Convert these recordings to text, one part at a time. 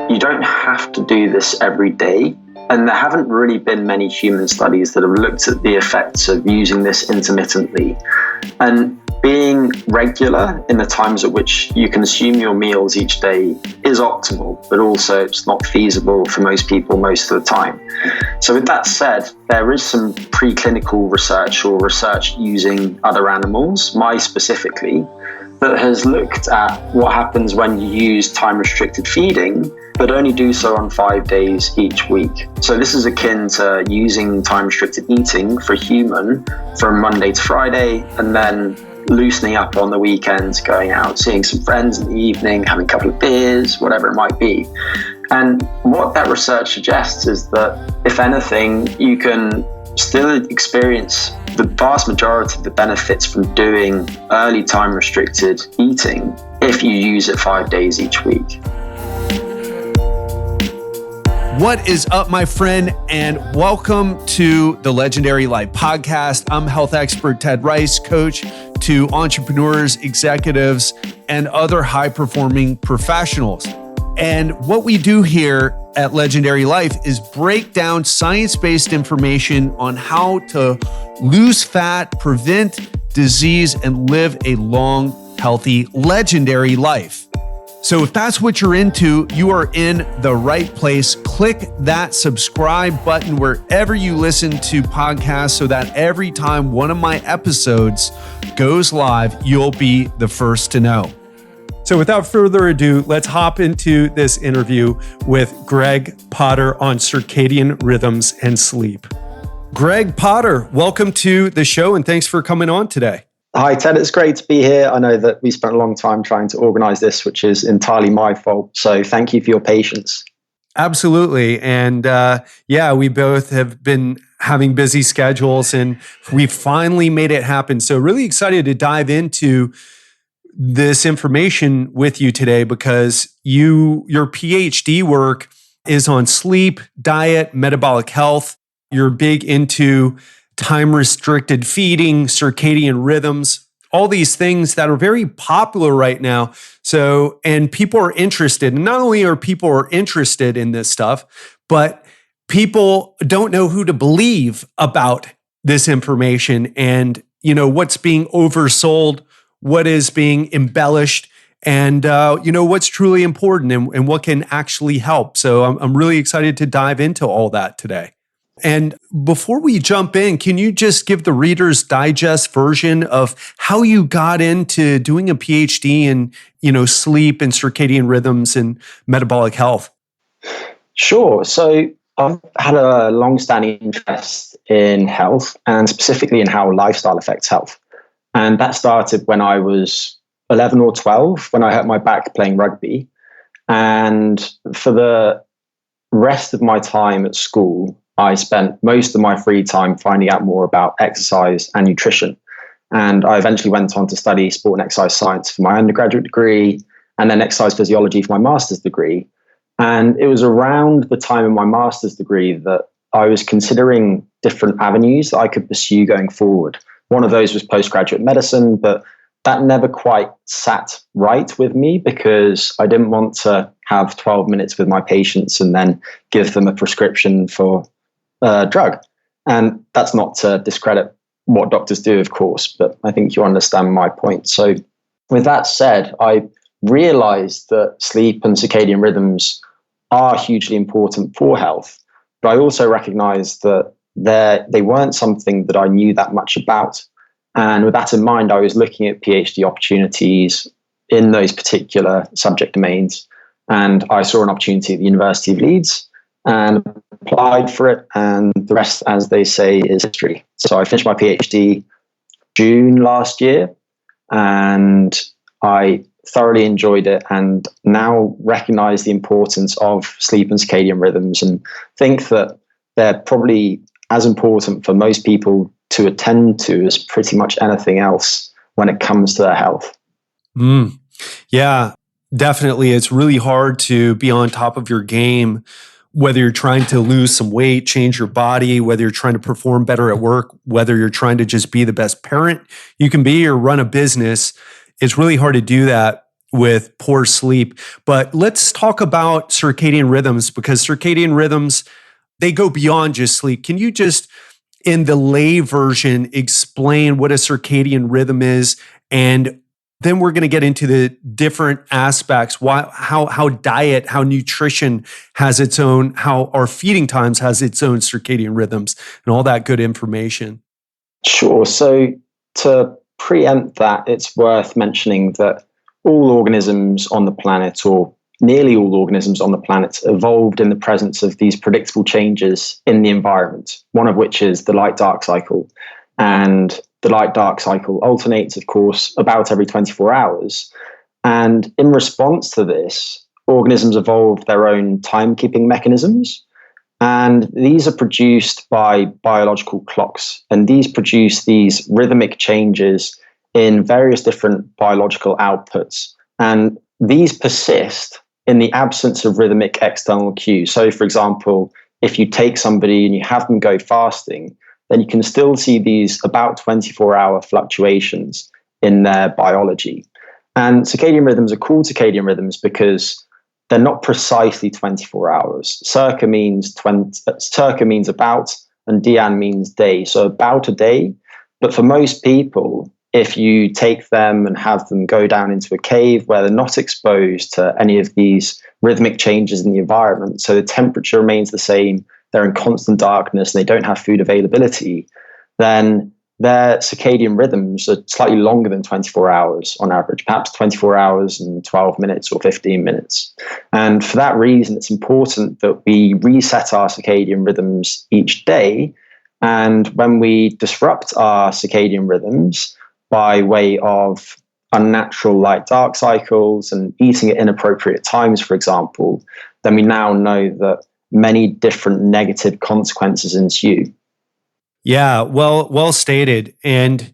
you don't have to do this every day. And there haven't really been many human studies that have looked at the effects of using this intermittently. And being regular in the times at which you consume your meals each day is optimal, but also it's not feasible for most people most of the time. So with that said, there is some preclinical research or research using other animals, mice specifically, that has looked at what happens when you use time-restricted feeding, but only do so on 5 days each week. So this is akin to using time-restricted eating for a human from Monday to Friday, and then loosening up on the weekends, going out, seeing some friends in the evening, having a couple of beers, whatever it might be. And what that research suggests is that, if anything, you can still experience the vast majority of the benefits from doing early time-restricted eating if you use it 5 days each week. What is up, my friend, and welcome to the Legendary Life Podcast. I'm health expert Ted Rice, coach to entrepreneurs, executives, and other high-performing professionals. And what we do here at Legendary Life is break down science-based information on how to lose fat, prevent disease, and live a long, healthy, legendary life. So if that's what you're into, you are in the right place. Click that subscribe button wherever you listen to podcasts so that every time one of my episodes goes live, you'll be the first to know. So without further ado, let's hop into this interview with Greg Potter on circadian rhythms and sleep. Greg Potter, welcome to the show and thanks for coming on today. Hi, Ted. It's great to be here. I know that we spent a long time trying to organize this, which is entirely my fault. So thank you for your patience. Absolutely. And we both have been having busy schedules and we finally made it happen. So really excited to dive into this information with you today because your Ph.D. work is on sleep, diet, metabolic health. You're big into time-restricted feeding, circadian rhythms, all these things that are very popular right now. So, and people are interested. And not only are people interested in this stuff, but people don't know who to believe about this information and, what's being oversold, what is being embellished, and, what's truly important and what can actually help. So I'm really excited to dive into all that today. And before we jump in, can you just give the Reader's Digest version of how you got into doing a PhD in, sleep and circadian rhythms and metabolic health? Sure. So I've had a long-standing interest in health and specifically in how lifestyle affects health. And that started when I was 11 or 12, when I hurt my back playing rugby. And for the rest of my time at school, I spent most of my free time finding out more about exercise and nutrition. And I eventually went on to study sport and exercise science for my undergraduate degree and then exercise physiology for my master's degree. And it was around the time of my master's degree that I was considering different avenues that I could pursue going forward. One of those was postgraduate medicine, but that never quite sat right with me because I didn't want to have 12 minutes with my patients and then give them a prescription for drug. And that's not to discredit what doctors do, of course, but I think you understand my point. So with that said, I realized that sleep and circadian rhythms are hugely important for health, but I also recognized that they weren't something that I knew that much about. And with that in mind, I was looking at PhD opportunities in those particular subject domains. And I saw an opportunity at the University of Leeds and applied for it. And the rest, as they say, is history. So I finished my PhD June last year, and I thoroughly enjoyed it and now recognize the importance of sleep and circadian rhythms and think that they're probably as important for most people to attend to as pretty much anything else when it comes to their health. Yeah, definitely. It's really hard to be on top of your game, whether you're trying to lose some weight, change your body, whether you're trying to perform better at work, whether you're trying to just be the best parent you can be or run a business. It's really hard to do that with poor sleep. But let's talk about circadian rhythms, because circadian rhythms, they go beyond just sleep. Can you just, in the lay version, explain what a circadian rhythm is? And then we're going to get into the different aspects, how diet, how nutrition has its own, how our feeding times has its own circadian rhythms, and all that good information. Sure. So to preempt that, it's worth mentioning that all organisms on the planet, or nearly all organisms on the planet, evolved in the presence of these predictable changes in the environment, one of which is the light-dark cycle. And the light-dark cycle alternates, of course, about every 24 hours. And in response to this, organisms evolved their own timekeeping mechanisms. And these are produced by biological clocks. And these produce these rhythmic changes in various different biological outputs. And these persist in the absence of rhythmic external cues. So, for example, if you take somebody and you have them go fasting, then you can still see these about 24-hour fluctuations in their biology. And circadian rhythms are called circadian rhythms because they're not precisely 24 hours. Circa means about, and dian means day, so about a day. But for most people, if you take them and have them go down into a cave where they're not exposed to any of these rhythmic changes in the environment, so the temperature remains the same, they're in constant darkness, and they don't have food availability, then their circadian rhythms are slightly longer than 24 hours on average, perhaps 24 hours and 12 minutes or 15 minutes. And for that reason, it's important that we reset our circadian rhythms each day. And when we disrupt our circadian rhythms by way of unnatural light-dark cycles and eating at inappropriate times, for example, then we now know that many different negative consequences ensue. Yeah, well stated. And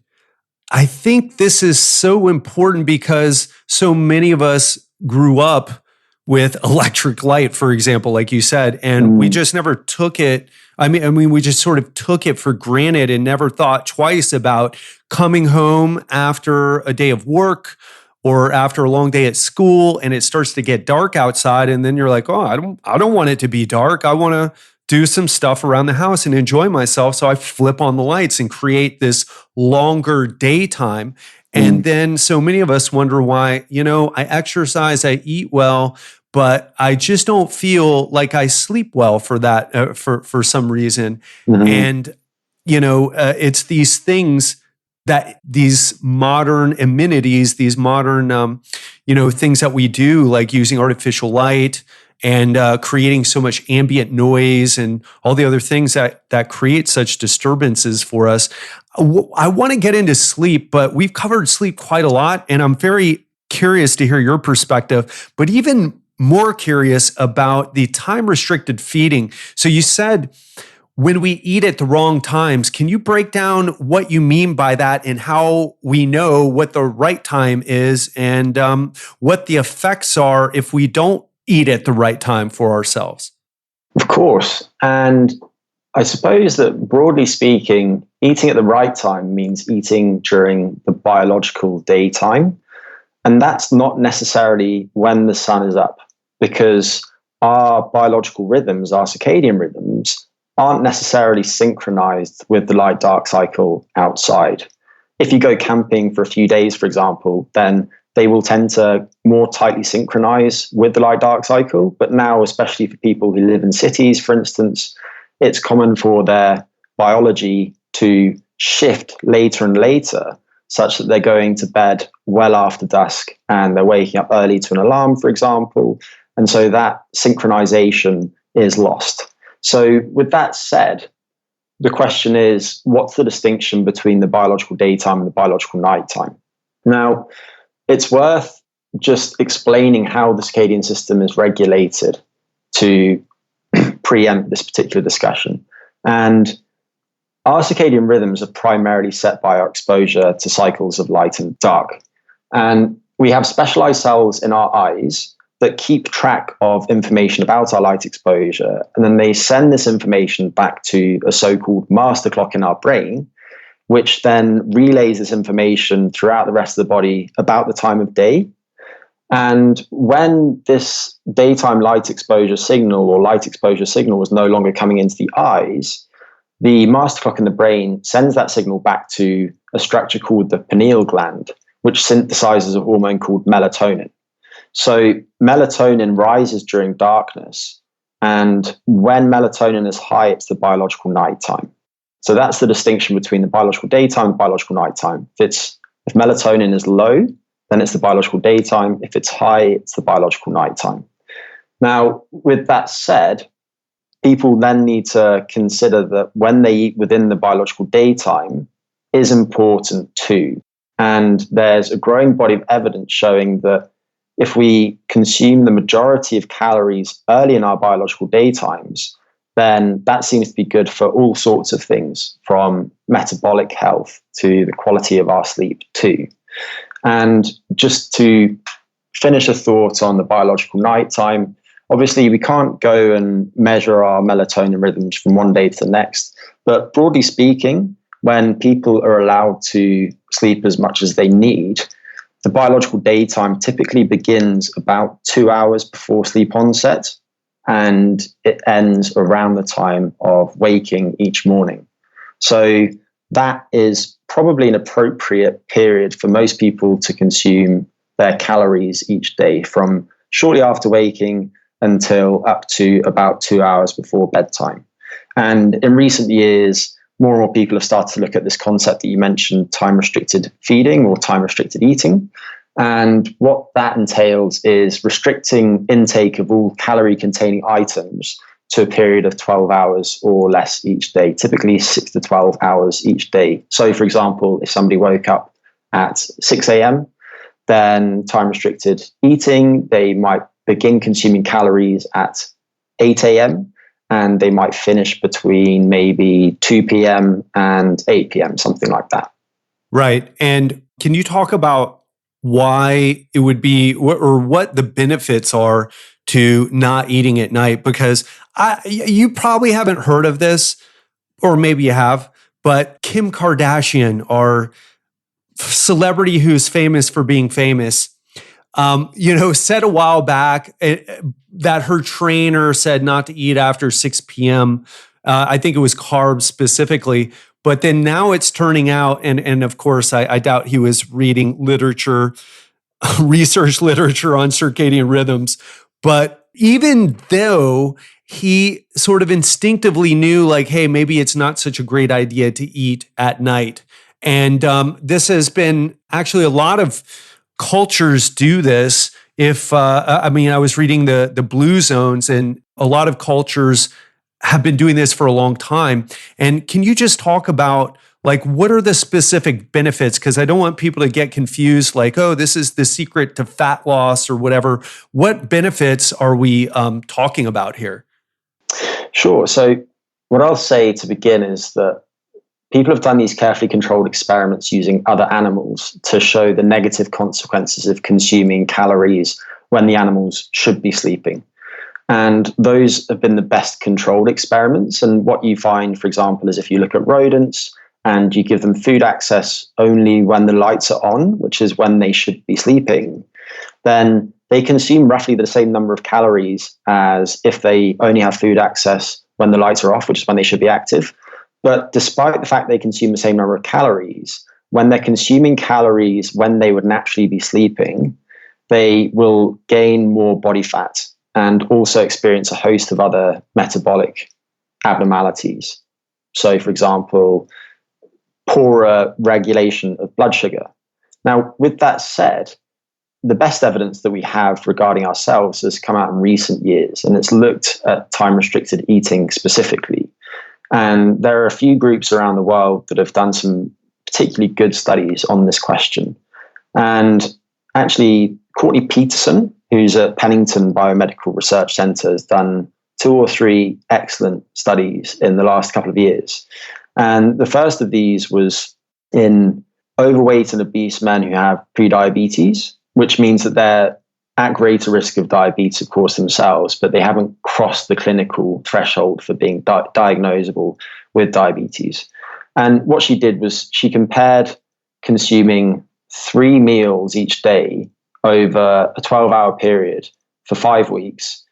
I think this is so important because so many of us grew up with electric light, for example, like you said, and we just never took it. I mean, we just sort of took it for granted and never thought twice about coming home after a day of work or after a long day at school, and it starts to get dark outside, and then you're like, oh, I don't want it to be dark. I want to do some stuff around the house and enjoy myself. So I flip on the lights and create this longer daytime. And then so many of us wonder why, I exercise, I eat well, but I just don't feel like I sleep well for that, for some reason. And, it's these things that these modern amenities, these modern, things that we do, like using artificial light and creating so much ambient noise and all the other things that create such disturbances for us. I want to get into sleep, but we've covered sleep quite a lot, and I'm very curious to hear your perspective, but even more curious about the time-restricted feeding. So you said when we eat at the wrong times, can you break down what you mean by that and how we know what the right time is and what the effects are if we don't eat at the right time for ourselves? Of course. And I suppose that broadly speaking, eating at the right time means eating during the biological daytime. And that's not necessarily when the sun is up, because our biological rhythms, our circadian rhythms, aren't necessarily synchronized with the light-dark cycle outside. If you go camping for a few days, for example, then they will tend to more tightly synchronize with the light-dark cycle. But now, especially for people who live in cities, for instance, it's common for their biology to shift later and later, such that they're going to bed well after dusk and they're waking up early to an alarm, for example. And so that synchronization is lost. So with that said, the question is, what's the distinction between the biological daytime and the biological nighttime? Now, it's worth just explaining how the circadian system is regulated to preempt this particular discussion. And our circadian rhythms are primarily set by our exposure to cycles of light and dark. And we have specialized cells in our eyes that keep track of information about our light exposure. And then they send this information back to a so-called master clock in our brain, which then relays this information throughout the rest of the body about the time of day. And when this daytime light exposure signal or light exposure signal was no longer coming into the eyes, the master clock in the brain sends that signal back to a structure called the pineal gland, which synthesizes a hormone called melatonin. So melatonin rises during darkness. And when melatonin is high, it's the biological nighttime. So that's the distinction between the biological daytime and biological nighttime. If melatonin is low, then it's the biological daytime. If it's high, it's the biological nighttime. Now, with that said, people then need to consider that when they eat within the biological daytime is important too. And there's a growing body of evidence showing that if we consume the majority of calories early in our biological daytimes, then that seems to be good for all sorts of things, from metabolic health to the quality of our sleep too. And just to finish a thought on the biological nighttime, obviously we can't go and measure our melatonin rhythms from one day to the next. But broadly speaking, when people are allowed to sleep as much as they need, the biological daytime typically begins about 2 hours before sleep onset, and it ends around the time of waking each morning. So that is probably an appropriate period for most people to consume their calories each day, from shortly after waking until up to about 2 hours before bedtime. And in recent years, more and more people have started to look at this concept that you mentioned, time-restricted feeding or time-restricted eating. And what that entails is restricting intake of all calorie-containing items to a period of 12 hours or less each day, typically 6 to 12 hours each day. So, for example, if somebody woke up at 6 a.m., then time-restricted eating, they might begin consuming calories at 8 a.m., and they might finish between maybe 2 p.m. and 8 p.m., something like that. Right. And can you talk about why it would be, or what the benefits are to not eating at night? Because you probably haven't heard of this, or maybe you have, but Kim Kardashian, our celebrity who's famous for being famous, said a while back that her trainer said not to eat after 6 p.m. I think it was carbs specifically. But then now it's turning out, and of course, I doubt he was reading literature, research literature on circadian rhythms. But even though he sort of instinctively knew, like, hey, maybe it's not such a great idea to eat at night. And this has been actually a lot of cultures do this. I was reading the Blue Zones, and a lot of cultures have been doing this for a long time. And can you just talk about, like, what are the specific benefits? Because I don't want people to get confused, like, oh, this is the secret to fat loss or whatever. What benefits are we talking about here? Sure. So what I'll say to begin is that people have done these carefully controlled experiments using other animals to show the negative consequences of consuming calories when the animals should be sleeping. And those have been the best controlled experiments. And what you find, for example, is if you look at rodents and you give them food access only when the lights are on, which is when they should be sleeping, then they consume roughly the same number of calories as if they only have food access when the lights are off, which is when they should be active. But despite the fact they consume the same number of calories, when they're consuming calories when they would naturally be sleeping, they will gain more body fat and also experience a host of other metabolic abnormalities. So, for example, poorer regulation of blood sugar. Now, with that said, the best evidence that we have regarding ourselves has come out in recent years, and it's looked at time-restricted eating specifically. And there are a few groups around the world that have done some particularly good studies on this question. And actually, Courtney Peterson, who's at Pennington Biomedical Research Center, has done 2 or 3 excellent studies in the last couple of years. And the first of these was in overweight and obese men who have prediabetes, which means that they're at greater risk of diabetes, of course, themselves, but they haven't crossed the clinical threshold for being diagnosable with diabetes. And what she did was she compared consuming 3 meals each day over a 12-hour period for 5 weeks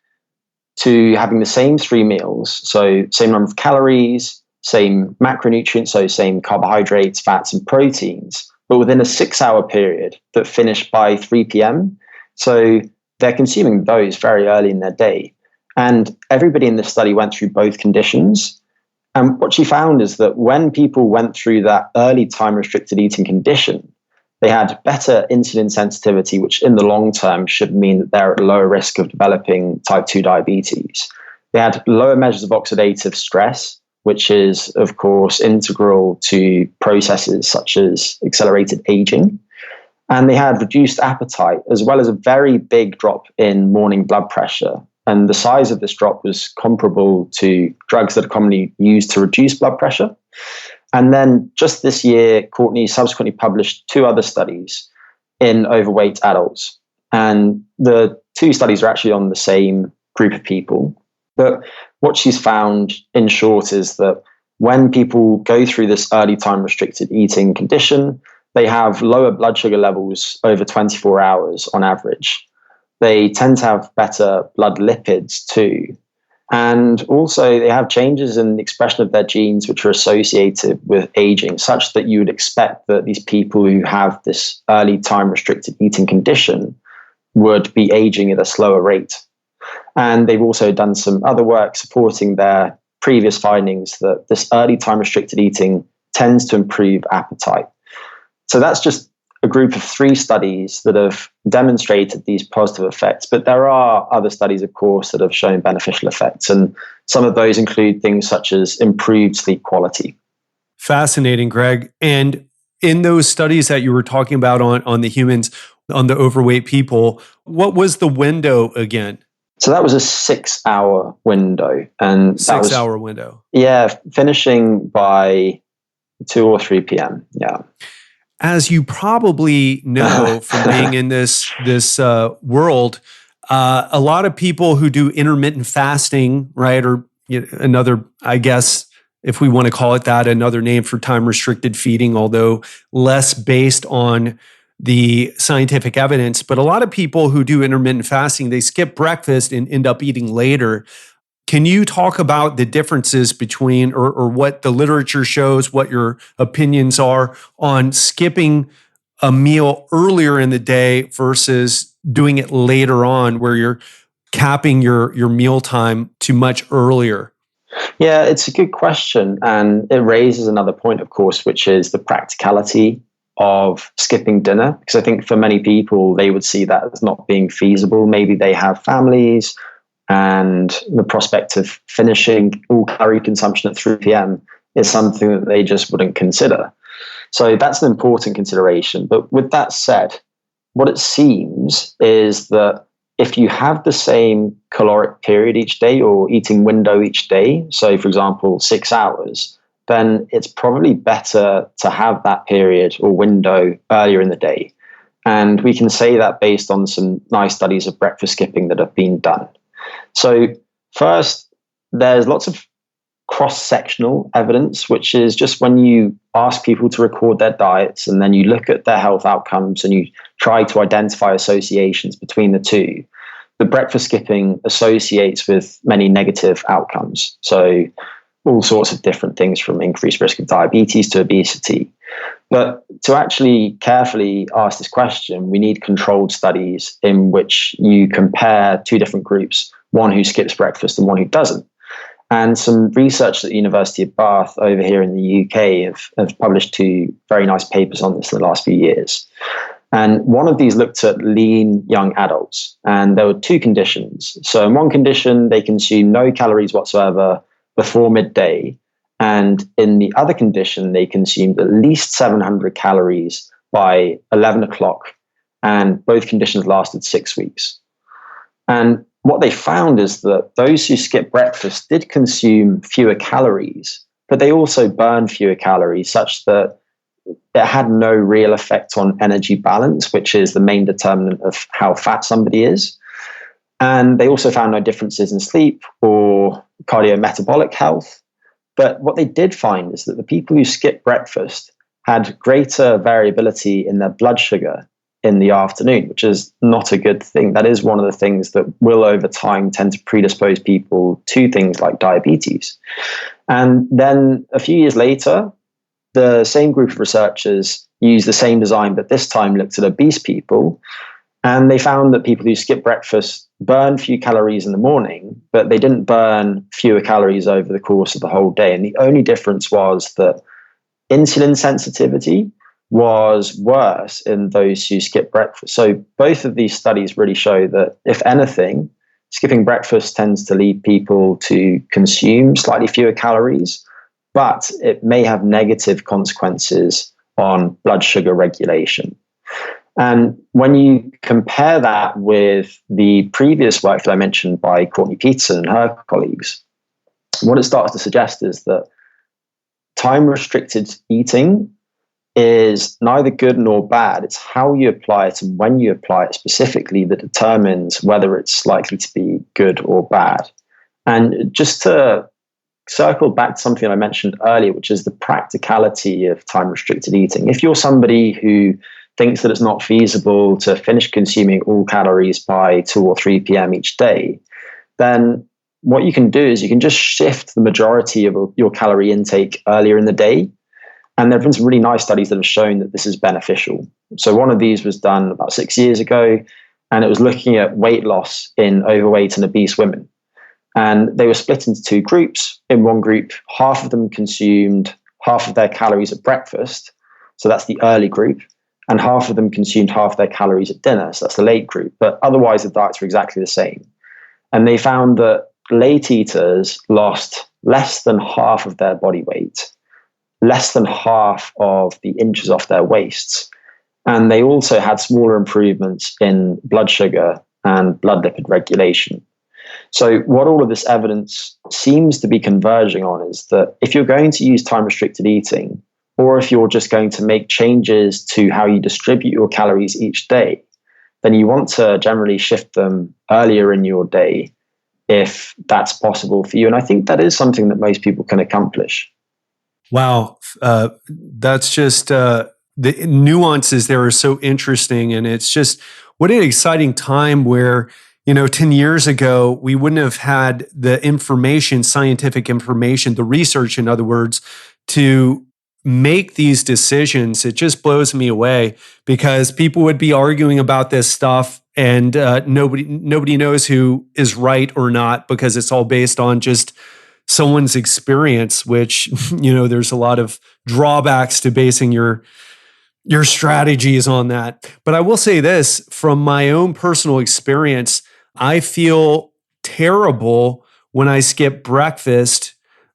to having the same three meals, so same number of calories, same macronutrients, so same carbohydrates, fats, and proteins, but within a 6-hour period that finished by 3 p.m. So they're consuming those very early in their day. And everybody in this study went through both conditions. And what she found is that when people went through that early time restricted eating condition, they had better insulin sensitivity, which in the long term should mean that they're at lower risk of developing type 2 diabetes. They had lower measures of oxidative stress, which is, of course, integral to processes such as accelerated aging. And they had reduced appetite, as well as a very big drop in morning blood pressure. And the size of this drop was comparable to drugs that are commonly used to reduce blood pressure. And then just this year, Courtney subsequently published 2 other studies in overweight adults. And the 2 studies are actually on the same group of people. But what she's found, in short, is that when people go through this early time restricted eating condition, they have lower blood sugar levels over 24 hours on average. They tend to have better blood lipids too. And also they have changes in the expression of their genes which are associated with aging, such that you would expect that these people who have this early time restricted eating condition would be aging at a slower rate. And they've also done some other work supporting their previous findings that this early time restricted eating tends to improve appetite. So that's just a group of 3 studies that have demonstrated these positive effects. But there are other studies, of course, that have shown beneficial effects. And some of those include things such as improved sleep quality. Fascinating, Greg. And in those studies that you were talking about on the humans, on the overweight people, what was the window again? So that was a 6-hour window. And 6-hour window. Yeah, finishing by 2 or 3 p.m. Yeah. As you probably know from being in this world, a lot of people who do intermittent fasting, right, or another, I guess, if we want to call it that, another name for time restricted feeding, although less based on the scientific evidence. But a lot of people who do intermittent fasting, they skip breakfast and end up eating later. Can you talk about the differences between, or what the literature shows, what your opinions are on skipping a meal earlier in the day versus doing it later on, where you're capping your meal time too much earlier? Yeah, it's a good question. And it raises another point, of course, which is the practicality of skipping dinner. Because I think for many people, they would see that as not being feasible. Maybe they have families, and the prospect of finishing all calorie consumption at 3 p.m. is something that they just wouldn't consider. So that's an important consideration. But with that said, what it seems is that if you have the same caloric period each day or eating window each day, so for example, 6 hours, then it's probably better to have that period or window earlier in the day. And we can say that based on some nice studies of breakfast skipping that have been done. So first, there's lots of cross-sectional evidence, which is just when you ask people to record their diets and then you look at their health outcomes and you try to identify associations between the two, the breakfast skipping associates with many negative outcomes. So all sorts of different things, from increased risk of diabetes to obesity. But to actually carefully ask this question, we need controlled studies in which you compare 2 different groups, one who skips breakfast and one who doesn't. And some researchers at the University of Bath over here in the UK have published 2 very nice papers on this in the last few years. And one of these looked at lean young adults, and there were 2 conditions. So in one condition, they consumed no calories whatsoever before midday. And in the other condition, they consumed at least 700 calories by 11 o'clock. And both conditions lasted 6 weeks. And what they found is that those who skipped breakfast did consume fewer calories, but they also burned fewer calories, such that it had no real effect on energy balance, which is the main determinant of how fat somebody is. And they also found no differences in sleep or cardiometabolic health. But what they did find is that the people who skipped breakfast had greater variability in their blood sugar in the afternoon, which is not a good thing. That is one of the things that will over time tend to predispose people to things like diabetes. And then a few years later, the same group of researchers used the same design, but this time looked at obese people. And they found that people who skip breakfast burn few calories in the morning, but they didn't burn fewer calories over the course of the whole day. And the only difference was that insulin sensitivity was worse in those who skip breakfast. So both of these studies really show that, if anything, skipping breakfast tends to lead people to consume slightly fewer calories, but it may have negative consequences on blood sugar regulation. And when you compare that with the previous work that I mentioned by Courtney Peterson and her colleagues, what it starts to suggest is that time-restricted eating is neither good nor bad. It's how you apply it and when you apply it specifically that determines whether it's likely to be good or bad. And just to circle back to something I mentioned earlier, which is the practicality of time-restricted eating. If you're somebody who thinks that it's not feasible to finish consuming all calories by 2 or 3 p.m. each day, then what you can do is you can just shift the majority of your calorie intake earlier in the day. And there have been some really nice studies that have shown that this is beneficial. So one of these was done about 6 years ago, and it was looking at weight loss in overweight and obese women. And they were split into two groups. In one group, half of them consumed half of their calories at breakfast. So that's the early group. And half of them consumed half their calories at dinner. So that's the late group. But otherwise, the diets were exactly the same. And they found that late eaters lost less than half of their body weight, less than half of the inches off their waists. And they also had smaller improvements in blood sugar and blood lipid regulation. So what all of this evidence seems to be converging on is that if you're going to use time-restricted eating, or if you're just going to make changes to how you distribute your calories each day, then you want to generally shift them earlier in your day if that's possible for you. And I think that is something that most people can accomplish. Wow. That's just the nuances there are so interesting. And it's just what an exciting time where, 10 years ago, we wouldn't have had the information, scientific information, the research, in other words, to make these decisions. It just blows me away because people would be arguing about this stuff and nobody knows who is right or not because it's all based on just someone's experience, which, there's a lot of drawbacks to basing your strategies on that. But I will say this, from my own personal experience, I feel terrible when I skip breakfast,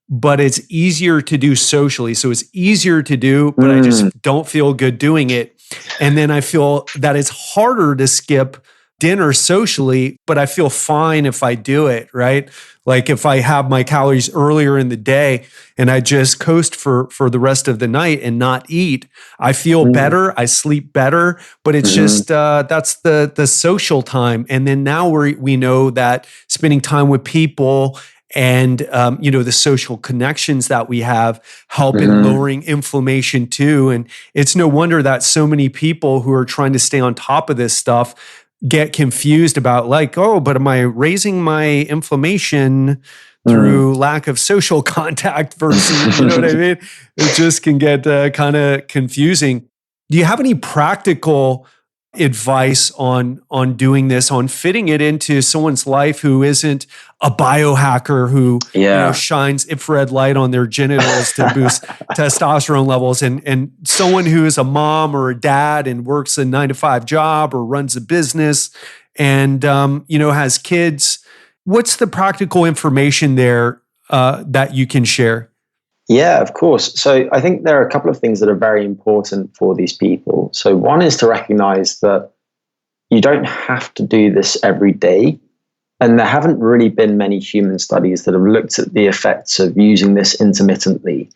but it's easier to do socially. So it's easier to do, but I just don't feel good doing it. And then I feel that it's harder to skip dinner socially, but I feel fine if I do it, right? Like if I have my calories earlier in the day and I just coast for the rest of the night and not eat, I feel better, I sleep better, but it's just, that's the social time. And then now we know that spending time with people and, the social connections that we have help in lowering inflammation too. And it's no wonder that so many people who are trying to stay on top of this stuff get confused about but am I raising my inflammation through lack of social contact versus, you know what I mean? It just can get kind of confusing. Do you have any practical advice on doing this, on fitting it into someone's life who isn't a biohacker who shines infrared light on their genitals to boost testosterone levels, and someone who is a mom or a dad and works a 9-to-5 job or runs a business and has kids? What's the practical information there that you can share? Yeah, of course. So I think there are a couple of things that are very important for these people. So one is to recognize that you don't have to do this every day. And there haven't really been many human studies that have looked at the effects of using this intermittently.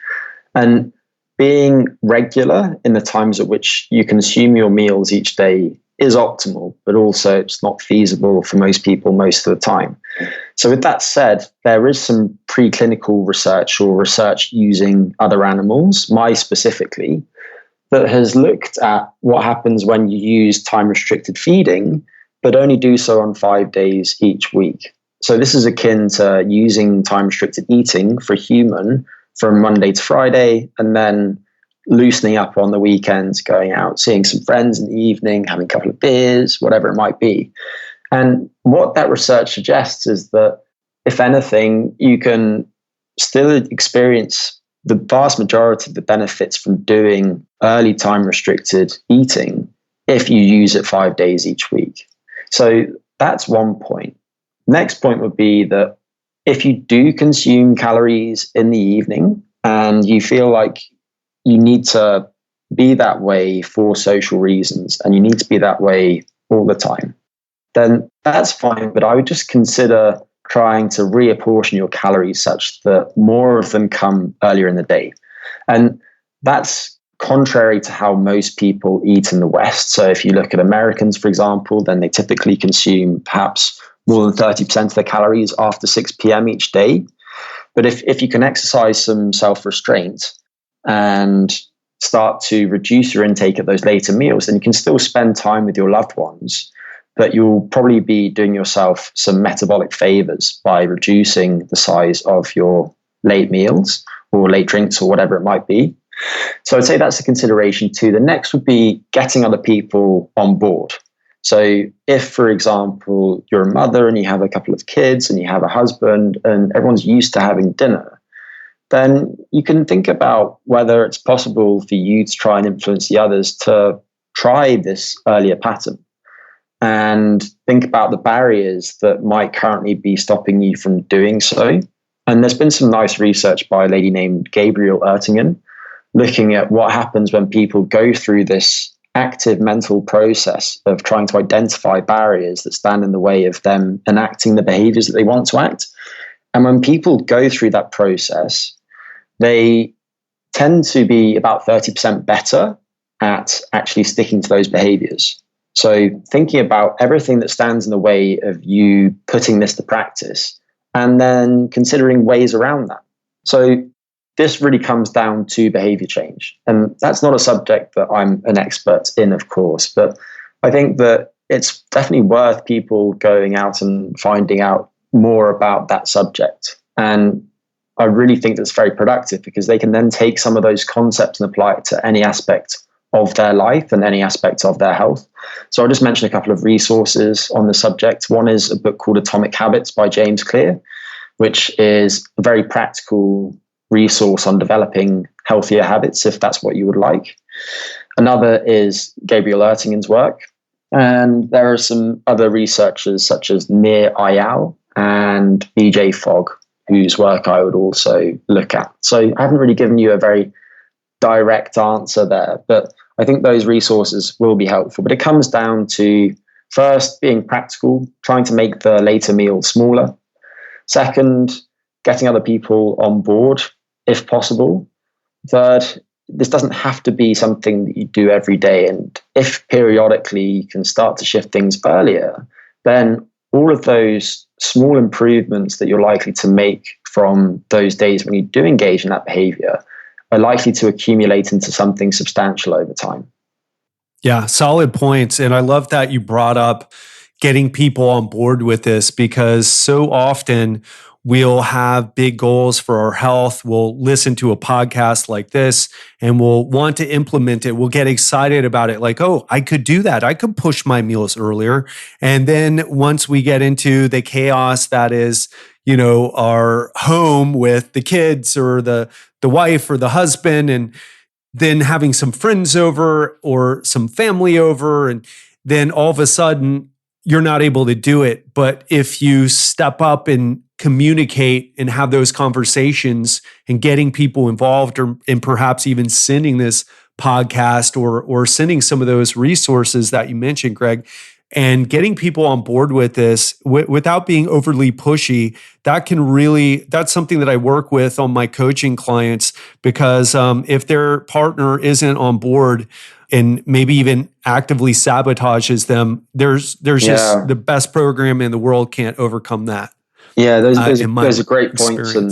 And being regular in the times at which you consume your meals each day is optimal, but also it's not feasible for most people most of the time. So with that said, there is some preclinical research or research using other animals, mice specifically, that has looked at what happens when you use time restricted feeding, but only do so on 5 days each week. So this is akin to using time restricted eating for a human from Monday to Friday, and then loosening up on the weekends, going out, seeing some friends in the evening, having a couple of beers, whatever it might be. And what that research suggests is that, if anything, you can still experience the vast majority of the benefits from doing early time restricted eating if you use it 5 days each week. So that's one point. Next point would be that if you do consume calories in the evening and you feel like you need to be that way for social reasons and you need to be that way all the time, then that's fine. But I would just consider trying to reapportion your calories such that more of them come earlier in the day. And that's contrary to how most people eat in the West. So if you look at Americans, for example, then they typically consume perhaps more than 30% of their calories after 6 p.m. each day. But if you can exercise some self-restraint and start to reduce your intake at those later meals, then you can still spend time with your loved ones, but you'll probably be doing yourself some metabolic favors by reducing the size of your late meals or late drinks or whatever it might be. So I'd say that's a consideration too. The next would be getting other people on board. So if, for example, you're a mother and you have a couple of kids and you have a husband and everyone's used to having dinner, then you can think about whether it's possible for you to try and influence the others to try this earlier pattern, and think about the barriers that might currently be stopping you from doing so. And there's been some nice research by a lady named Gabrielle Ertingen looking at what happens when people go through this active mental process of trying to identify barriers that stand in the way of them enacting the behaviors that they want to act. And when people go through that process, they tend to be about 30% better at actually sticking to those behaviors. So thinking about everything that stands in the way of you putting this to practice and then considering ways around that. So this really comes down to behavior change. And that's not a subject that I'm an expert in, of course, but I think that it's definitely worth people going out and finding out more about that subject. And I really think that's very productive because they can then take some of those concepts and apply it to any aspect of their life and any aspect of their health. So I'll just mention a couple of resources on the subject. One is a book called Atomic Habits by James Clear, which is a very practical resource on developing healthier habits, if that's what you would like. Another is Gabrielle Ertingen's work. And there are some other researchers such as Nir Eyal and BJ Fogg, whose work I would also look at. So I haven't really given you a very direct answer there, but I think those resources will be helpful. But it comes down to, first, being practical, trying to make the later meal smaller. Second, getting other people on board, if possible. Third, this doesn't have to be something that you do every day. And if periodically you can start to shift things earlier, then all of those small improvements that you're likely to make from those days when you do engage in that behavior are likely to accumulate into something substantial over time. Yeah, solid points. And I love that you brought up getting people on board with this, because so often we'll have big goals for our health. We'll listen to a podcast like this and we'll want to implement it. We'll get excited about it. Like, oh, I could do that. I could push my meals earlier. And then once we get into the chaos that is, our home with the kids or the wife or the husband, and then having some friends over or some family over, and then all of a sudden you're not able to do it. But if you step up and communicate and have those conversations and getting people involved, and perhaps even sending this podcast or sending some of those resources that you mentioned, Greg, and getting people on board with this without being overly pushy, that's something that I work with on my coaching clients, because if their partner isn't on board and maybe even actively sabotages them, there's just the best program in the world can't overcome that. Yeah, those are great points. And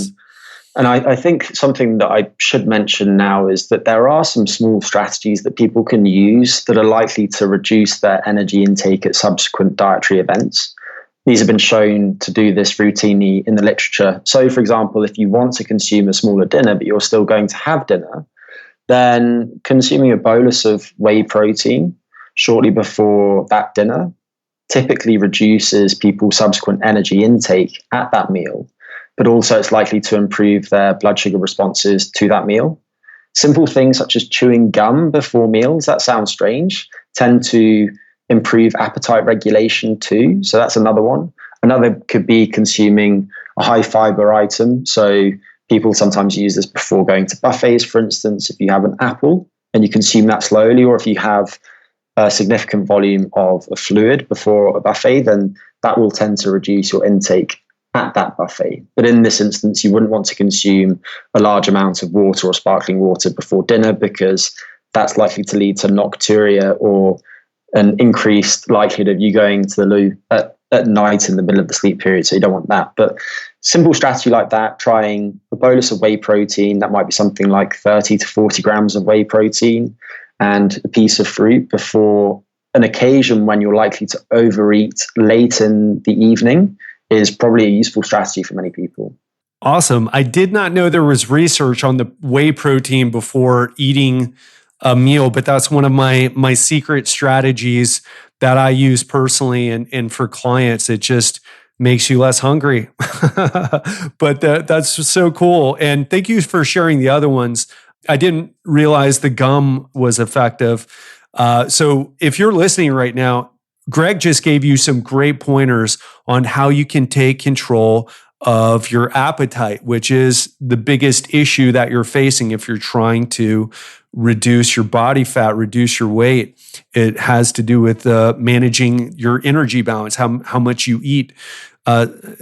And I think something that I should mention now is that there are some small strategies that people can use that are likely to reduce their energy intake at subsequent dietary events. These have been shown to do this routinely in the literature. So, for example, if you want to consume a smaller dinner, but you're still going to have dinner, then consuming a bolus of whey protein shortly before that dinner typically reduces people's subsequent energy intake at that meal, but also it's likely to improve their blood sugar responses to that meal. Simple things such as chewing gum before meals, that sounds strange, tend to improve appetite regulation too. So that's another one. Another could be consuming a high fiber item. So people sometimes use this before going to buffets, for instance. If you have an apple and you consume that slowly, or if you have a significant volume of a fluid before a buffet, then that will tend to reduce your intake at that buffet. But in this instance, you wouldn't want to consume a large amount of water or sparkling water before dinner, because that's likely to lead to nocturia or an increased likelihood of you going to the loo at night in the middle of the sleep period. So you don't want that. But simple strategy like that, trying a bolus of whey protein, that might be something like 30 to 40 grams of whey protein and a piece of fruit before an occasion when you're likely to overeat late in the evening, is probably a useful strategy for many people. Awesome. I did not know there was research on the whey protein before eating a meal, but that's one of my secret strategies that I use personally and for clients. It just makes you less hungry. But that's so cool. And thank you for sharing the other ones. I didn't realize the gum was effective. So if you're listening right now, Greg just gave you some great pointers on how you can take control of your appetite, which is the biggest issue that you're facing if you're trying to reduce your body fat, reduce your weight. It has to do with managing your energy balance, how much you eat,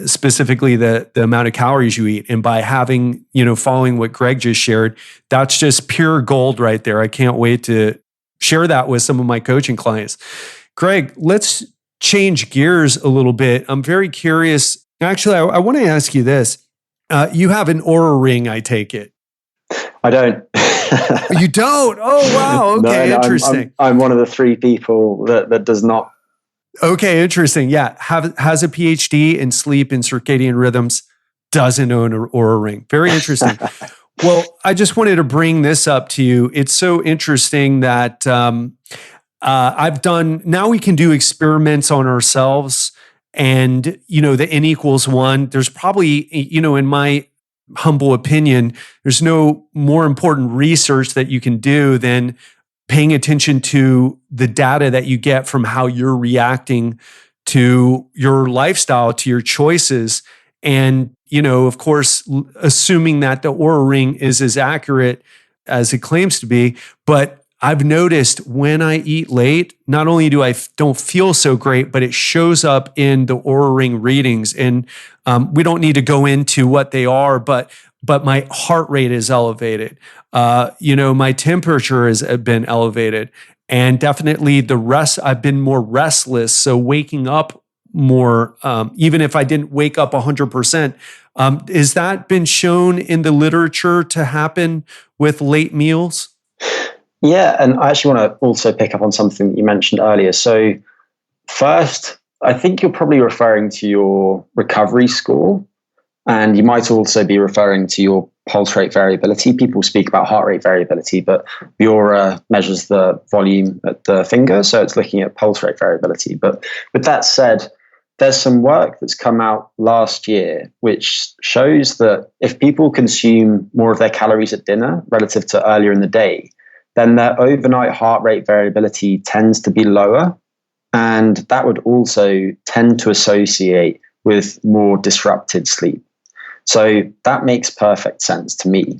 specifically the amount of calories you eat. And by having, following what Greg just shared, that's just pure gold right there. I can't wait to share that with some of my coaching clients. Greg, let's change gears a little bit. I'm very curious. Actually, I want to ask you this. You have an Oura ring, I take it. I don't. You don't? Oh, wow. Okay, no, interesting. I'm one of the three people that does not. Okay, interesting. Yeah, has a PhD in sleep and circadian rhythms, doesn't own an Oura ring. Very interesting. Well, I just wanted to bring this up to you. It's so interesting that now we can do experiments on ourselves, and, the N equals 1, there's probably, in my humble opinion, there's no more important research that you can do than paying attention to the data that you get from how you're reacting to your lifestyle, to your choices. And, of course, assuming that the Oura ring is as accurate as it claims to be. But I've noticed when I eat late, not only do I don't feel so great, but it shows up in the Oura ring readings. And we don't need to go into what they are, but my heart rate is elevated. My temperature has been elevated, and definitely I've been more restless. So waking up more, even if I didn't wake up 100%, has that been shown in the literature to happen with late meals? Yeah, and I actually want to also pick up on something that you mentioned earlier. So first, I think you're probably referring to your recovery score, and you might also be referring to your pulse rate variability. People speak about heart rate variability, but the Oura measures the volume at the finger, so it's looking at pulse rate variability. But with that said, there's some work that's come out last year which shows that if people consume more of their calories at dinner relative to earlier in the day, then their overnight heart rate variability tends to be lower. And that would also tend to associate with more disrupted sleep. So that makes perfect sense to me.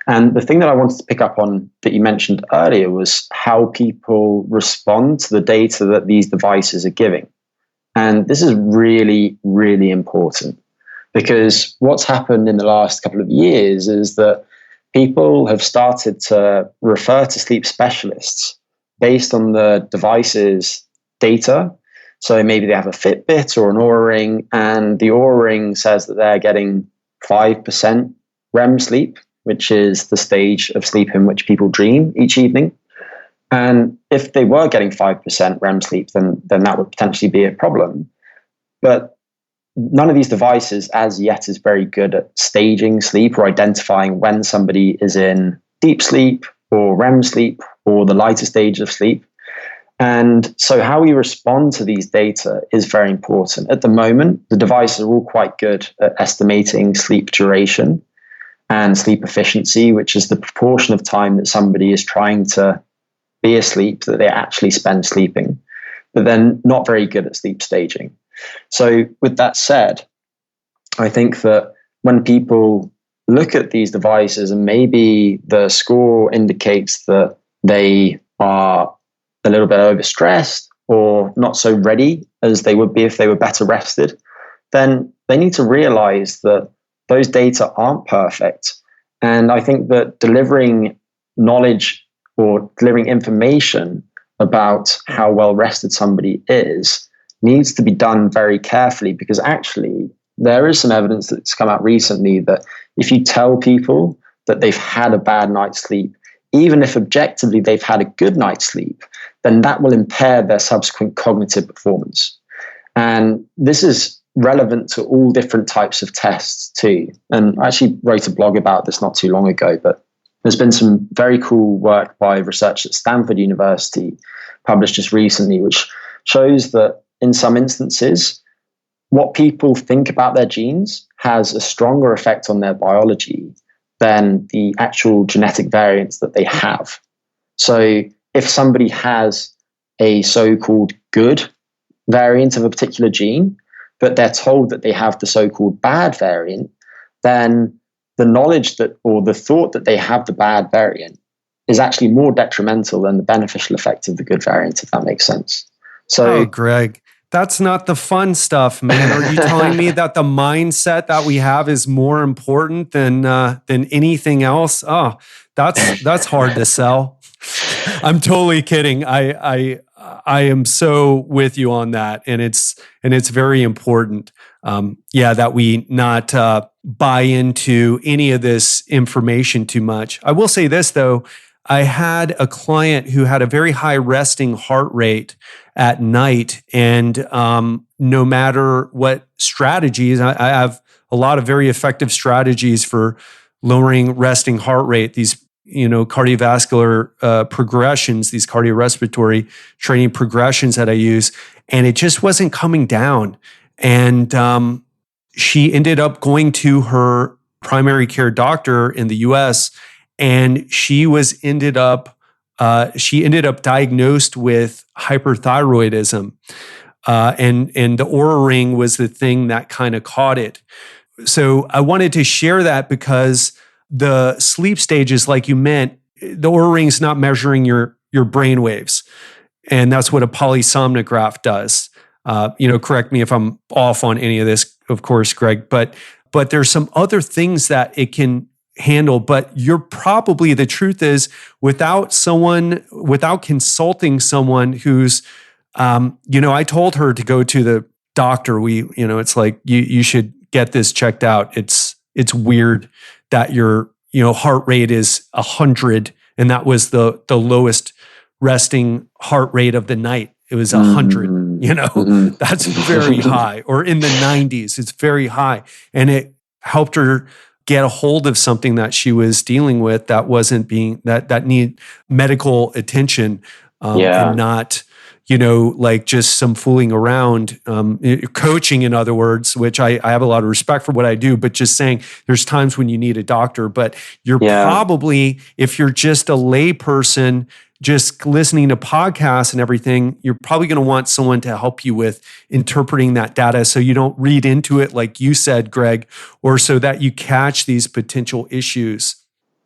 And the thing that I wanted to pick up on that you mentioned earlier was how people respond to the data that these devices are giving. And this is really, really important, because what's happened in the last couple of years is that people have started to refer to sleep specialists based on the device's data. So maybe they have a Fitbit or an Oura ring, and the Oura ring says that they're getting 5% REM sleep, which is the stage of sleep in which people dream each evening. And if they were getting 5% REM sleep, then that would potentially be a problem. But none of these devices as yet is very good at staging sleep or identifying when somebody is in deep sleep or REM sleep or the lighter stage of sleep. And so how we respond to these data is very important. At the moment, the devices are all quite good at estimating sleep duration and sleep efficiency, which is the proportion of time that somebody is trying to be asleep that they actually spend sleeping, but then not very good at sleep staging. So with that said, I think that when people look at these devices and maybe the score indicates that they are a little bit overstressed or not so ready as they would be if they were better rested, then they need to realize that those data aren't perfect. And I think that delivering knowledge or delivering information about how well rested somebody is needs to be done very carefully, because actually there is some evidence that's come out recently that if you tell people that they've had a bad night's sleep, even if objectively they've had a good night's sleep, then that will impair their subsequent cognitive performance. And this is relevant to all different types of tests too. And I actually wrote a blog about this not too long ago, but there's been some very cool work by research at Stanford University published just recently, which shows that in some instances, what people think about their genes has a stronger effect on their biology than the actual genetic variants that they have. So if somebody has a so-called good variant of a particular gene, but they're told that they have the so-called bad variant, then the knowledge that, or the thought that they have the bad variant is actually more detrimental than the beneficial effect of the good variant, if that makes sense. So, Greg, that's not the fun stuff, man. Are you telling me that the mindset that we have is more important than anything else? Oh, that's hard to sell. I'm totally kidding. I am so with you on that, and it's very important. That we not buy into any of this information too much. I will say this though. I had a client who had a very high resting heart rate at night, and no matter what strategies, I have a lot of very effective strategies for lowering resting heart rate. These cardiovascular progressions, these cardiorespiratory training progressions that I use, and it just wasn't coming down. And she ended up going to her primary care doctor in the U.S., and she ended up diagnosed with hyperthyroidism, and the Oura Ring was the thing that kind of caught it. So I wanted to share that because the sleep stages, like you meant, the Oura Ring's not measuring your brain waves, and that's what a polysomnograph does. Correct me if I'm off on any of this, of course, Greg, but there's some other things that it can handle. But the truth is, without consulting someone who's, I told her to go to the doctor. It's like, you should get this checked out. It's weird that your, heart rate is 100, and that was the lowest resting heart rate of the night. It was 100, that's very high. Or in the 90s, it's very high. And it helped her get a hold of something that she was dealing with that wasn't that need medical attention, and not, like just some fooling around, coaching, in other words, which I have a lot of respect for what I do, but just saying there's times when you need a doctor. But you're probably, if you're just a lay person, just listening to podcasts and everything, you're probably going to want someone to help you with interpreting that data so you don't read into it, like you said, Greg, or so that you catch these potential issues.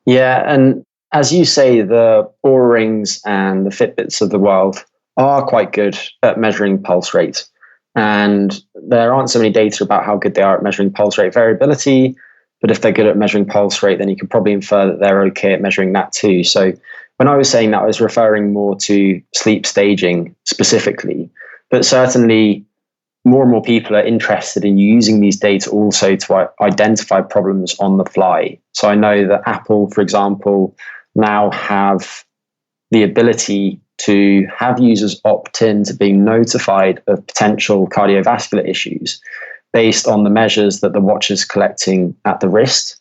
Yeah. And as you say, the Oura Rings and the Fitbits of the world are quite good at measuring pulse rate. And there aren't so many data about how good they are at measuring pulse rate variability. But if they're good at measuring pulse rate, then you can probably infer that they're okay at measuring that too. So when I was saying that, I was referring more to sleep staging specifically. But certainly more and more people are interested in using these data also to identify problems on the fly. So I know that Apple, for example, now have the ability to have users opt in to being notified of potential cardiovascular issues based on the measures that the watch is collecting at the wrist.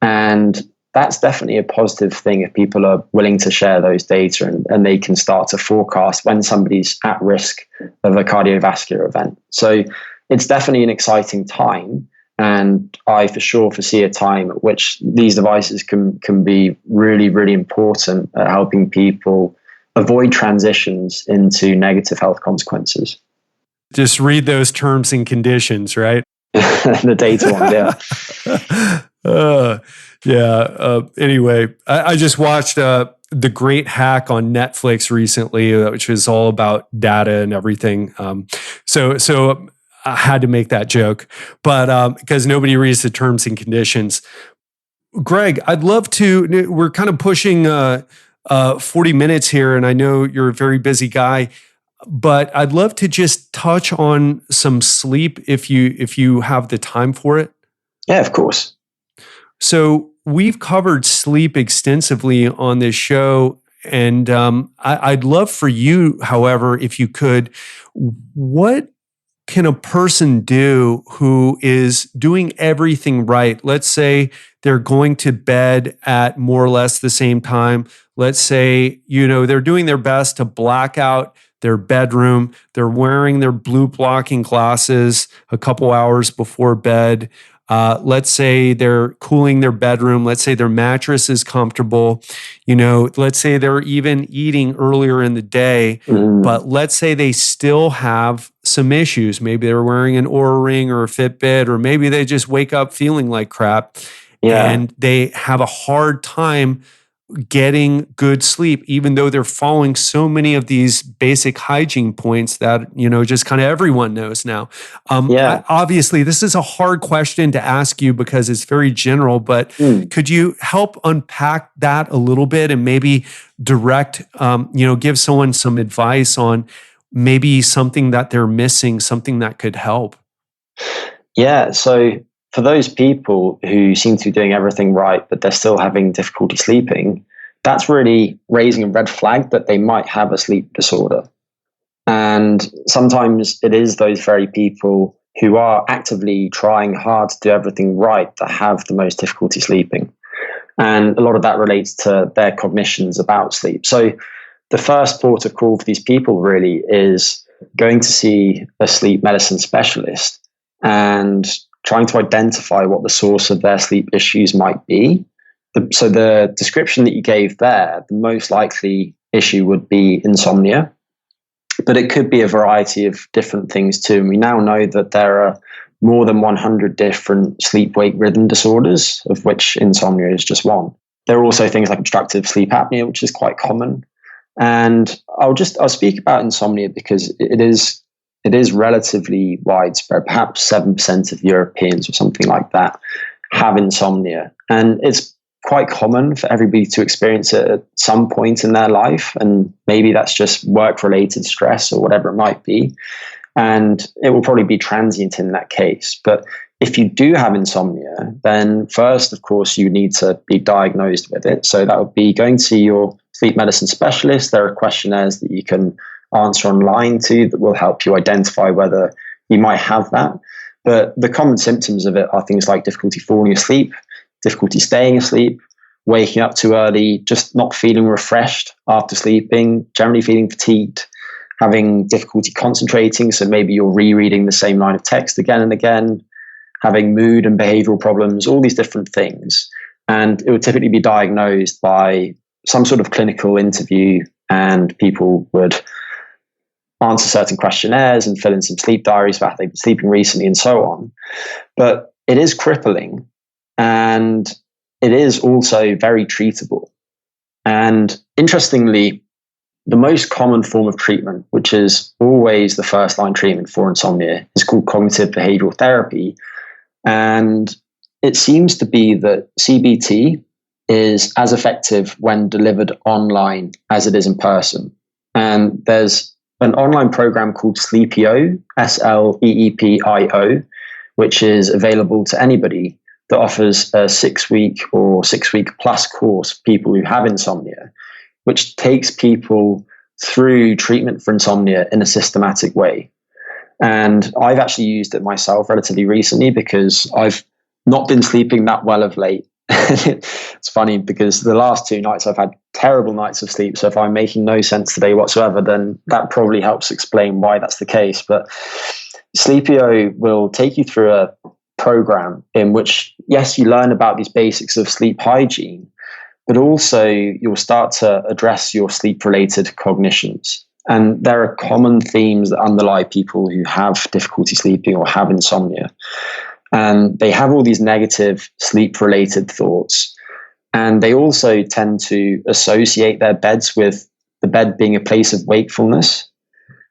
And that's definitely a positive thing if people are willing to share those data, and they can start to forecast when somebody's at risk of a cardiovascular event. So it's definitely an exciting time. And I for sure foresee a time at which these devices can be really, really important at helping people avoid transitions into negative health consequences. Just read those terms and conditions, right? The data one, yeah. Anyway, I just watched The Great Hack on Netflix recently, which was all about data and everything. So I had to make that joke, but because nobody reads the terms and conditions. Greg, I'd love to. We're kind of pushing 40 minutes here, and I know you're a very busy guy. But I'd love to just touch on some sleep if you have the time for it. Yeah, of course. So we've covered sleep extensively on this show, and I'd love for you, however, if you could, what can a person do who is doing everything right? Let's say they're going to bed at more or less the same time. Let's say, they're doing their best to black out their bedroom. They're wearing their blue blocking glasses a couple hours before bed. Let's say they're cooling their bedroom. Let's say their mattress is comfortable. Let's say they're even eating earlier in the day, but let's say they still have some issues. Maybe they're wearing an Oura Ring or a Fitbit, or maybe they just wake up feeling like crap, and they have a hard time getting good sleep, even though they're following so many of these basic hygiene points that, just kind of everyone knows now. Obviously, this is a hard question to ask you because it's very general, but could you help unpack that a little bit and maybe direct, give someone some advice on maybe something that they're missing, something that could help? Yeah. So for those people who seem to be doing everything right, but they're still having difficulty sleeping, that's really raising a red flag that they might have a sleep disorder. And sometimes it is those very people who are actively trying hard to do everything right that have the most difficulty sleeping. And a lot of that relates to their cognitions about sleep. So the first port of call for these people really is going to see a sleep medicine specialist and trying to identify what the source of their sleep issues might be. So the description that you gave there, the most likely issue would be insomnia, but it could be a variety of different things too. And we now know that there are more than 100 different sleep-wake rhythm disorders, of which insomnia is just one. There are also things like obstructive sleep apnea, which is quite common. And I'll speak about insomnia because it is relatively widespread. Perhaps 7% of Europeans or something like that have insomnia. And it's quite common for everybody to experience it at some point in their life. And maybe that's just work-related stress or whatever it might be. And it will probably be transient in that case. But if you do have insomnia, then first, of course, you need to be diagnosed with it. So that would be going to see your sleep medicine specialist. There are questionnaires that you can answer online too that will help you identify whether you might have that. But the common symptoms of it are things like difficulty falling asleep, difficulty staying asleep, waking up too early, just not feeling refreshed after sleeping, generally feeling fatigued, having difficulty concentrating. So maybe you're rereading the same line of text again and again, having mood and behavioral problems, all these different things. And it would typically be diagnosed by some sort of clinical interview, and people would answer certain questionnaires and fill in some sleep diaries about how they've been sleeping recently and so on. But it is crippling, and it is also very treatable. And interestingly, the most common form of treatment, which is always the first line treatment for insomnia, is called cognitive behavioral therapy. And it seems to be that CBT is as effective when delivered online as it is in person. And there's an online program called Sleepio, Sleepio, which is available to anybody, that offers a 6-week or 6-week plus course for people who have insomnia, which takes people through treatment for insomnia in a systematic way. And I've actually used it myself relatively recently because I've not been sleeping that well of late. It's funny because the last 2 nights I've had terrible nights of sleep. So if I'm making no sense today whatsoever, then that probably helps explain why that's the case. But Sleepio will take you through a program in which, yes, you learn about these basics of sleep hygiene, but also you'll start to address your sleep-related cognitions. And there are common themes that underlie people who have difficulty sleeping or have insomnia. And they have all these negative sleep-related thoughts. And they also tend to associate their beds with the bed being a place of wakefulness.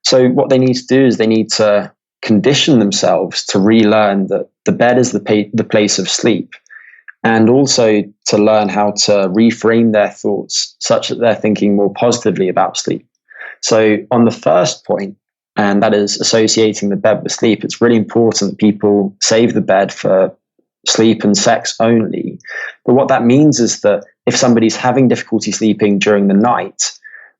So what they need to do is they need to condition themselves to relearn that the bed is the place of sleep, and also to learn how to reframe their thoughts such that they're thinking more positively about sleep. So on the first point, and that is associating the bed with sleep, it's really important that people save the bed for sleep and sex only. But what that means is that if somebody's having difficulty sleeping during the night,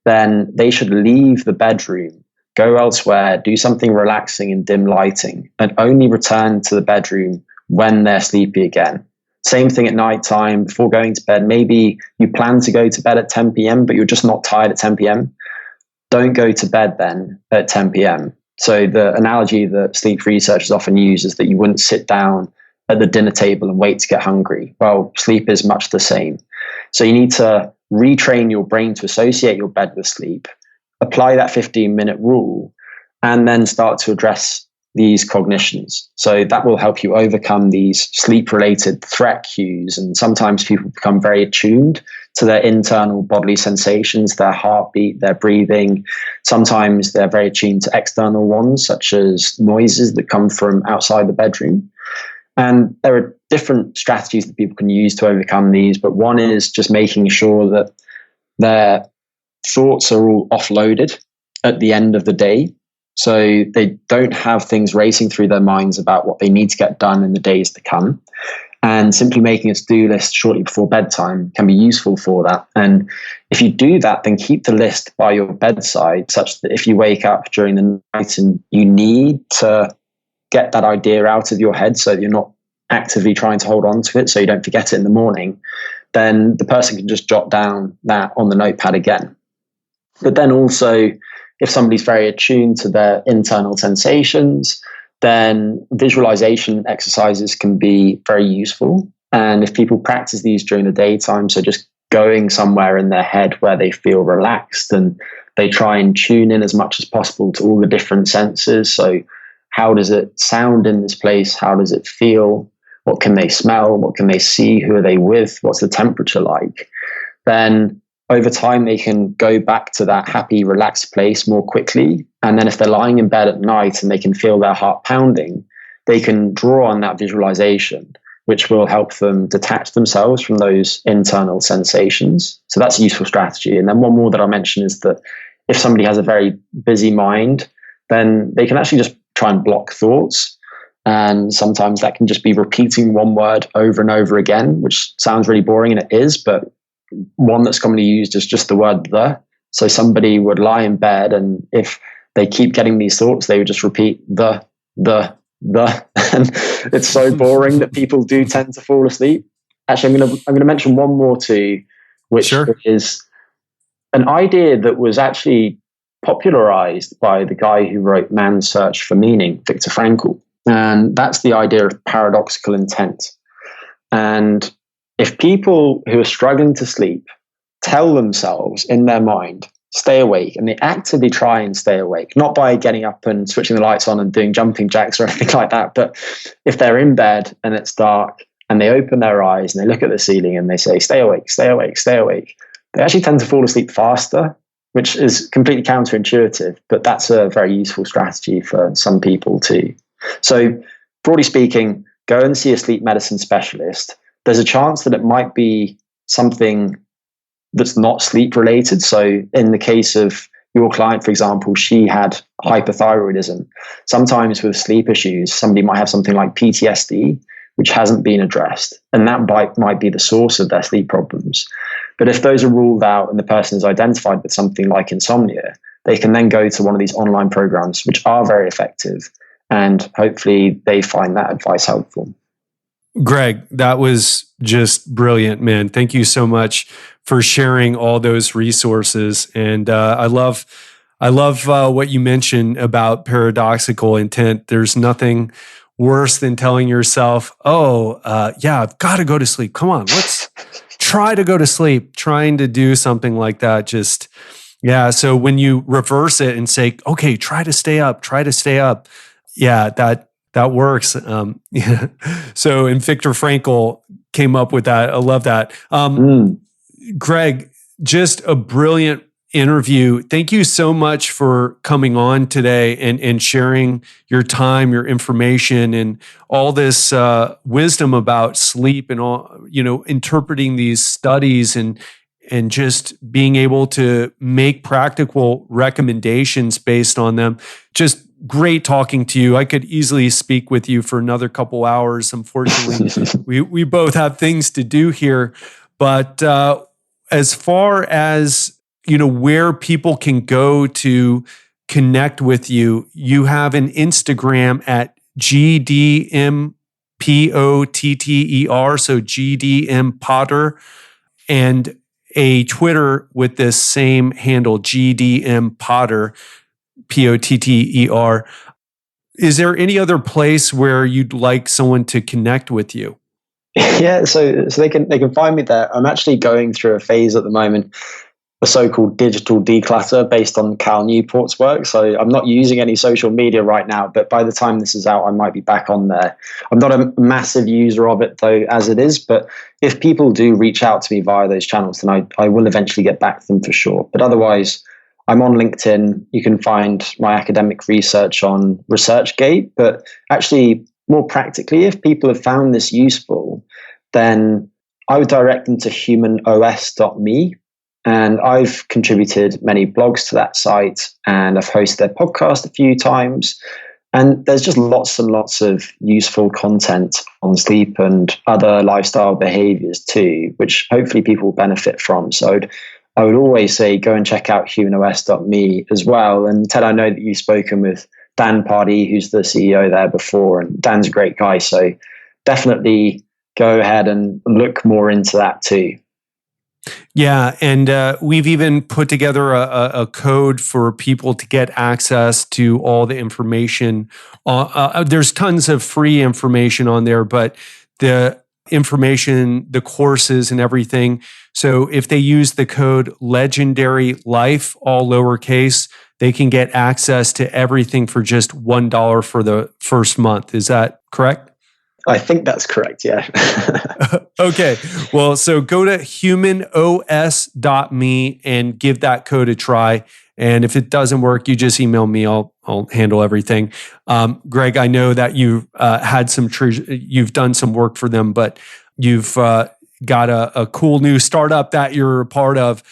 then they should leave the bedroom, go elsewhere, do something relaxing in dim lighting, and only return to the bedroom when they're sleepy again. Same thing at night time, before going to bed. Maybe you plan to go to bed at 10 p.m., but you're just not tired at 10 p.m. Don't go to bed then at 10 p.m. So the analogy that sleep researchers often use is that you wouldn't sit down at the dinner table and wait to get hungry. Well, sleep is much the same. So you need to retrain your brain to associate your bed with sleep, apply that 15-minute rule, and then start to address these cognitions. So that will help you overcome these sleep-related threat cues. And sometimes people become very attuned to their internal bodily sensations, their heartbeat, their breathing. Sometimes they're very attuned to external ones, such as noises that come from outside the bedroom. And there are different strategies that people can use to overcome these, but one is just making sure that their thoughts are all offloaded at the end of the day. So they don't have things racing through their minds about what they need to get done in the days to come. And simply making a to-do list shortly before bedtime can be useful for that. And if you do that, then keep the list by your bedside such that if you wake up during the night and you need to get that idea out of your head so you're not actively trying to hold on to it so you don't forget it in the morning, then the person can just jot down that on the notepad again. But then also, if somebody's very attuned to their internal sensations, then visualization exercises can be very useful. And if people practice these during the daytime, so just going somewhere in their head where they feel relaxed, and they try and tune in as much as possible to all the different senses. So how does it sound in this place? How does it feel? What can they smell? What can they see? Who are they with? What's the temperature like? Then over time, they can go back to that happy, relaxed place more quickly. And then if they're lying in bed at night and they can feel their heart pounding, they can draw on that visualization, which will help them detach themselves from those internal sensations. So that's a useful strategy. And then one more that I'll mention is that if somebody has a very busy mind, then they can actually just try and block thoughts. And sometimes that can just be repeating one word over and over again, which sounds really boring, and it is, but one that's commonly used is just the word the. So somebody would lie in bed, and if they keep getting these thoughts, they would just repeat the. And it's so boring that people do tend to fall asleep. Actually, I'm going to mention one more too, which is an idea that was actually popularized by the guy who wrote Man's Search for Meaning, Viktor Frankl. And that's the idea of paradoxical intent. And if people who are struggling to sleep tell themselves in their mind, stay awake, and they actively try and stay awake, not by getting up and switching the lights on and doing jumping jacks or anything like that, but if they're in bed and it's dark and they open their eyes and they look at the ceiling and they say, stay awake, stay awake, stay awake, they actually tend to fall asleep faster, which is completely counterintuitive, but that's a very useful strategy for some people too. So broadly speaking, go and see a sleep medicine specialist. There's a chance that it might be something that's not sleep related. So in the case of your client, for example, she had hypothyroidism. Sometimes with sleep issues, somebody might have something like PTSD, which hasn't been addressed. And that might be the source of their sleep problems. But if those are ruled out and the person is identified with something like insomnia, they can then go to one of these online programs, which are very effective. And hopefully they find that advice helpful. Greg, that was just brilliant, man. Thank you so much for sharing all those resources. And I love what you mentioned about paradoxical intent. There's nothing worse than telling yourself, yeah, I've got to go to sleep. Come on, let's try to go to sleep. Trying to do something like that, just, yeah. So when you reverse it and say, okay, try to stay up. Yeah, that works. Yeah. So, and Viktor Frankl came up with that. I love that. Greg, just a brilliant interview. Thank you so much for coming on today and sharing your time, your information, and all this wisdom about sleep and all, interpreting these studies and just being able to make practical recommendations based on them. Just great talking to you. I could easily speak with you for another couple hours. Unfortunately, we both have things to do here. But as far as where people can go to connect with you, you have an Instagram at GDMPOTTER, so GDM Potter, and a Twitter with this same handle, GDM Potter, POTTER. Is there any other place where you'd like someone to connect with you? Yeah, so they can find me there. I'm actually going through a phase at the moment, a so-called digital declutter based on Cal Newport's work. So I'm not using any social media right now, but by the time this is out, I might be back on there. I'm not a massive user of it though, as it is, but if people do reach out to me via those channels, then I will eventually get back to them for sure. But otherwise, I'm on LinkedIn. You can find my academic research on ResearchGate, but actually more practically, if people have found this useful, then I would direct them to humanos.me. And I've contributed many blogs to that site, and I've hosted their podcast a few times. And there's just lots and lots of useful content on sleep and other lifestyle behaviors too, which hopefully people will benefit from. So I would always say go and check out humanos.me as well. And Ted, I know that you've spoken with Dan Pardee, who's the CEO there before, and Dan's a great guy. So definitely go ahead and look more into that too. Yeah, and we've even put together a code for people to get access to all the information. There's tons of free information on there, but the information, the courses and everything. So if they use the code Legendary Life, all lowercase, they can get access to everything for just $1 for the first month. Is that correct? I think that's correct, yeah. Okay. Well, so go to humanos.me and give that code a try. And if it doesn't work, you just email me. I'll handle everything. Greg, I know that you've you've done some work for them, but you've got a cool new startup that you're a part of.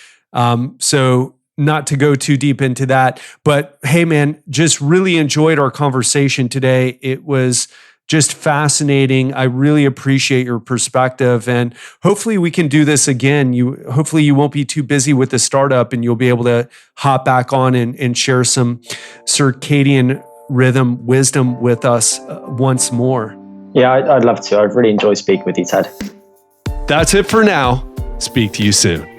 So not to go too deep into that, but hey, man, just really enjoyed our conversation today. It was just fascinating. I really appreciate your perspective, and hopefully we can do this again. Hopefully you won't be too busy with the startup and you'll be able to hop back on and share some circadian rhythm wisdom with us once more. Yeah, I'd love to. I've really enjoyed speaking with you, Ted. That's it for now. Speak to you soon.